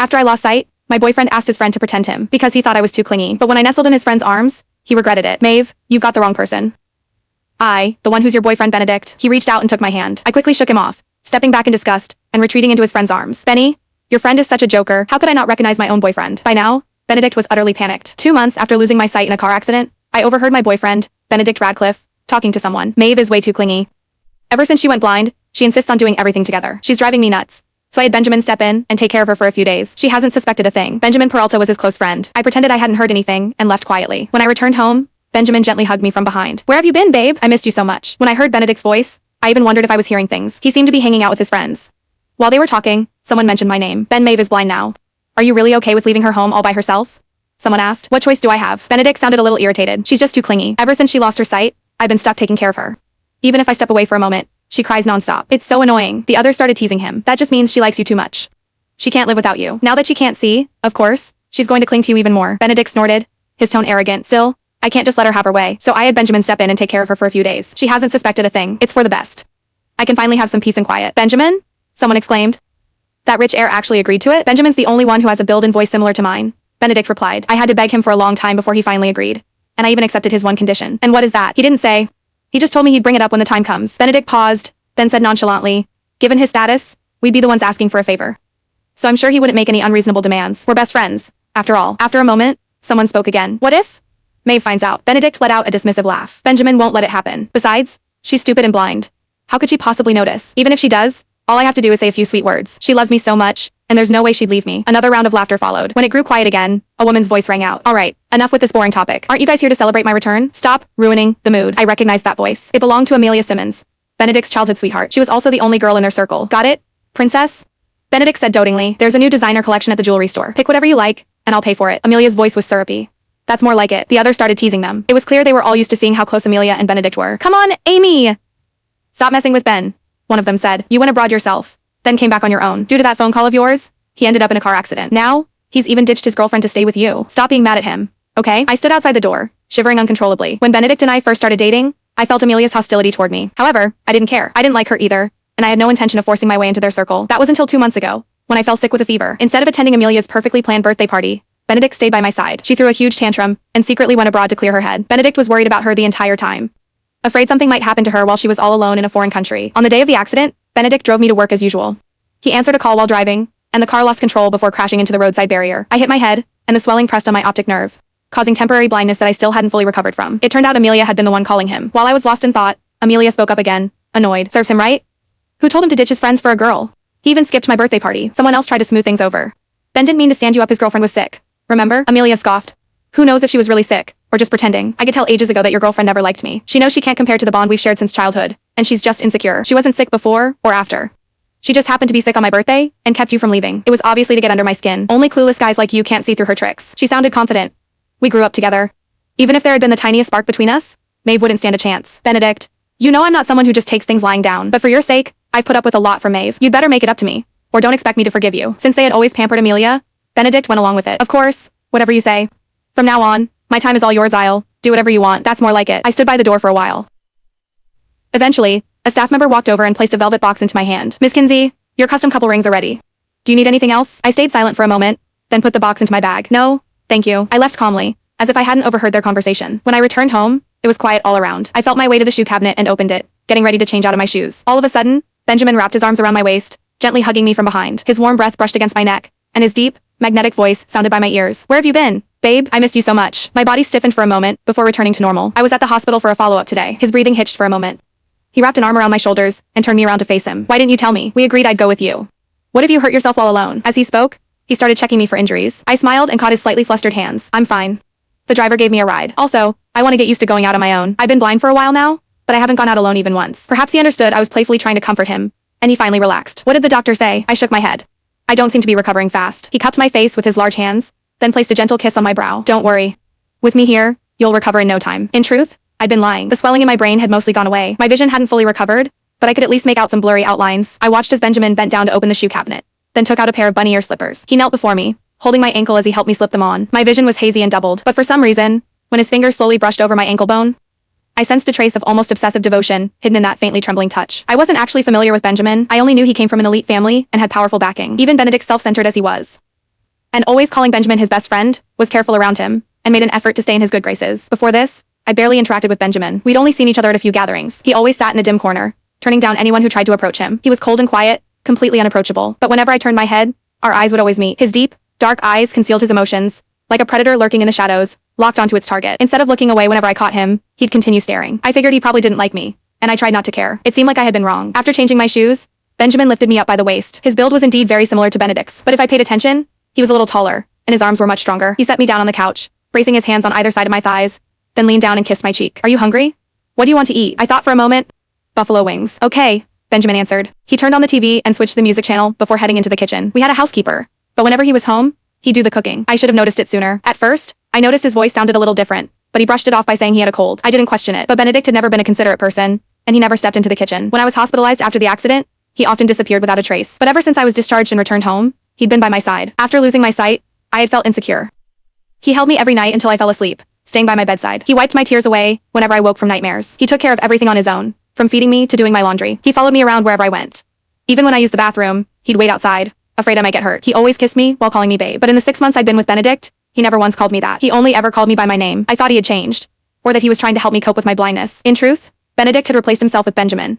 After I lost sight, my boyfriend asked his friend to pretend him because he thought I was too clingy. But when I nestled in his friend's arms, he regretted it. Maeve, you've got the wrong person. The one who's your boyfriend, Benedict. He reached out and took my hand. I quickly shook him off, stepping back in disgust and retreating into his friend's arms. Benny, your friend is such a joker. How could I not recognize my own boyfriend? By now, Benedict was utterly panicked. 2 months after losing my sight in a car accident, I overheard my boyfriend, Benedict Radcliffe, talking to someone. Maeve is way too clingy. Ever since she went blind, she insists on doing everything together. She's driving me nuts. So I had Benjamin step in and take care of her for a few days. She hasn't suspected a thing. Benjamin Peralta was his close friend. I pretended I hadn't heard anything and left quietly. When I returned home, Benjamin gently hugged me from behind. Where have you been, babe? I missed you so much. When I heard Benedict's voice, I even wondered if I was hearing things. He seemed to be hanging out with his friends. While they were talking, someone mentioned my name. Ben, Maeve is blind now. Are you really okay with leaving her home all by herself? Someone asked. What choice do I have? Benedict sounded a little irritated. She's just too clingy. Ever since she lost her sight, I've been stuck taking care of her. Even if I step away for a moment, she cries nonstop. It's so annoying. The others started teasing him. That just means she likes you too much. She can't live without you. Now that she can't see, of course, she's going to cling to you even more. Benedict snorted, his tone arrogant. Still, I can't just let her have her way. So I had Benjamin step in and take care of her for a few days. She hasn't suspected a thing. It's for the best. I can finally have some peace and quiet. Benjamin? Someone exclaimed. That rich heir actually agreed to it? Benjamin's the only one who has a build and voice similar to mine. Benedict replied. I had to beg him for a long time before he finally agreed. And I even accepted his one condition. And what is that? He didn't say. He just told me he'd bring it up when the time comes. Benedict paused, then said nonchalantly, given his status, we'd be the ones asking for a favor. So I'm sure he wouldn't make any unreasonable demands. We're best friends, after all. After a moment, someone spoke again. What if? Maeve finds out. Benedict let out a dismissive laugh. Benjamin won't let it happen. Besides, she's stupid and blind. How could she possibly notice? Even if she does, all I have to do is say a few sweet words. She loves me so much, and there's no way she'd leave me. Another round of laughter followed. When it grew quiet again, a woman's voice rang out. All right, enough with this boring topic. Aren't you guys here to celebrate my return? Stop ruining the mood. I recognized that voice. It belonged to Amelia Simmons, Benedict's childhood sweetheart. She was also the only girl in their circle. Got it, princess? Benedict said dotingly. There's a new designer collection at the jewelry store. Pick whatever you like, and I'll pay for it. Amelia's voice was syrupy. That's more like it. The others started teasing them. It was clear they were all used to seeing how close Amelia and Benedict were. Come on, Amy! Stop messing with Ben, one of them said. You went abroad yourself, then came back on your own. Due to that phone call of yours, he ended up in a car accident. Now, he's even ditched his girlfriend to stay with you. Stop being mad at him, okay? I stood outside the door, shivering uncontrollably. When Benedict and I first started dating, I felt Amelia's hostility toward me. However, I didn't care. I didn't like her either, and I had no intention of forcing my way into their circle. That was until 2 months ago, when I fell sick with a fever. Instead of attending Amelia's perfectly planned birthday party, Benedict stayed by my side. She threw a huge tantrum and secretly went abroad to clear her head. Benedict was worried about her the entire time, afraid something might happen to her while she was all alone in a foreign country. On the day of the accident, Benedict drove me to work as usual. He answered a call while driving, and the car lost control before crashing into the roadside barrier. I hit my head, and the swelling pressed on my optic nerve, causing temporary blindness that I still hadn't fully recovered from. It turned out Amelia had been the one calling him. While I was lost in thought, Amelia spoke up again, annoyed. Serves him right? Who told him to ditch his friends for a girl? He even skipped my birthday party. Someone else tried to smooth things over. Ben didn't mean to stand you up, his girlfriend was sick. Remember? Amelia scoffed. Who knows if she was really sick, or just pretending. I could tell ages ago that your girlfriend never liked me. She knows she can't compare to the bond we've shared since childhood, and she's just insecure. She wasn't sick before, or after. She just happened to be sick on my birthday, and kept you from leaving. It was obviously to get under my skin. Only clueless guys like you can't see through her tricks. She sounded confident. We grew up together. Even if there had been the tiniest spark between us, Maeve wouldn't stand a chance. Benedict, you know I'm not someone who just takes things lying down, but for your sake, I've put up with a lot from Maeve. You'd better make it up to me, or don't expect me to forgive you. Since they had always pampered Amelia, Benedict went along with it. Of course, whatever you say. From now on, my time is all yours. I'll do whatever you want. That's more like it. I stood by the door for a while. Eventually, a staff member walked over and placed a velvet box into my hand. Miss Kinsey, your custom couple rings are ready. Do you need anything else? I stayed silent for a moment, then put the box into my bag. No, thank you. I left calmly, as if I hadn't overheard their conversation. When I returned home, it was quiet all around. I felt my way to the shoe cabinet and opened it, getting ready to change out of my shoes. All of a sudden, Benjamin wrapped his arms around my waist, gently hugging me from behind. His warm breath brushed against my neck, and his deep, magnetic voice sounded by my ears. Where have you been? Babe, I missed you so much. My body stiffened for a moment, before returning to normal. I was at the hospital for a follow-up today. His breathing hitched for a moment. He wrapped an arm around my shoulders, and turned me around to face him. Why didn't you tell me? We agreed I'd go with you. What if you hurt yourself while alone? As he spoke, he started checking me for injuries. I smiled and caught his slightly flustered hands. I'm fine. The driver gave me a ride. Also, I want to get used to going out on my own. I've been blind for a while now, but I haven't gone out alone even once. Perhaps he understood I was playfully trying to comfort him, and he finally relaxed. What did the doctor say? I shook my head. I don't seem to be recovering fast. He cupped my face with his large hands, then placed a gentle kiss on my brow. Don't worry. With me here, you'll recover in no time. In truth, I'd been lying. The swelling in my brain had mostly gone away. My vision hadn't fully recovered, but I could at least make out some blurry outlines. I watched as Benjamin bent down to open the shoe cabinet, then took out a pair of bunny ear slippers. He knelt before me, holding my ankle as he helped me slip them on. My vision was hazy and doubled, but for some reason, when his fingers slowly brushed over my ankle bone, I sensed a trace of almost obsessive devotion hidden in that faintly trembling touch. I wasn't actually familiar with Benjamin. I only knew he came from an elite family and had powerful backing. Even Benedict, self-centered as he was, And always calling Benjamin his best friend, was careful around him, and made an effort to stay in his good graces. Before this, I barely interacted with Benjamin. We'd only seen each other at a few gatherings. He always sat in a dim corner, turning down anyone who tried to approach him. He was cold and quiet, completely unapproachable. But whenever I turned my head, our eyes would always meet. His deep, dark eyes concealed his emotions, like a predator lurking in the shadows, locked onto its target. Instead of looking away whenever I caught him, he'd continue staring. I figured he probably didn't like me, and I tried not to care. It seemed like I had been wrong. After changing my shoes, Benjamin lifted me up by the waist. His build was indeed very similar to Benedict's, but if I paid attention, he was a little taller, and his arms were much stronger. He set me down on the couch, bracing his hands on either side of my thighs, then leaned down and kissed my cheek. Are you hungry? What do you want to eat? I thought for a moment. Buffalo wings. Okay, Benjamin answered. He turned on the TV and switched the music channel before heading into the kitchen. We had a housekeeper, but whenever he was home, he'd do the cooking. I should have noticed it sooner. At first, I noticed his voice sounded a little different, but he brushed it off by saying he had a cold. I didn't question it, but Benedict had never been a considerate person, and he never stepped into the kitchen. When I was hospitalized after the accident, he often disappeared without a trace. But ever since I was discharged and returned home, he'd been by my side. After losing my sight, I had felt insecure. He held me every night until I fell asleep, staying by my bedside. He wiped my tears away whenever I woke from nightmares. He took care of everything on his own, from feeding me to doing my laundry. He followed me around wherever I went. Even when I used the bathroom, he'd wait outside, afraid I might get hurt. He always kissed me while calling me babe. But in the 6 months I'd been with Benedict, he never once called me that. He only ever called me by my name. I thought he had changed, or that he was trying to help me cope with my blindness. In truth, Benedict had replaced himself with Benjamin,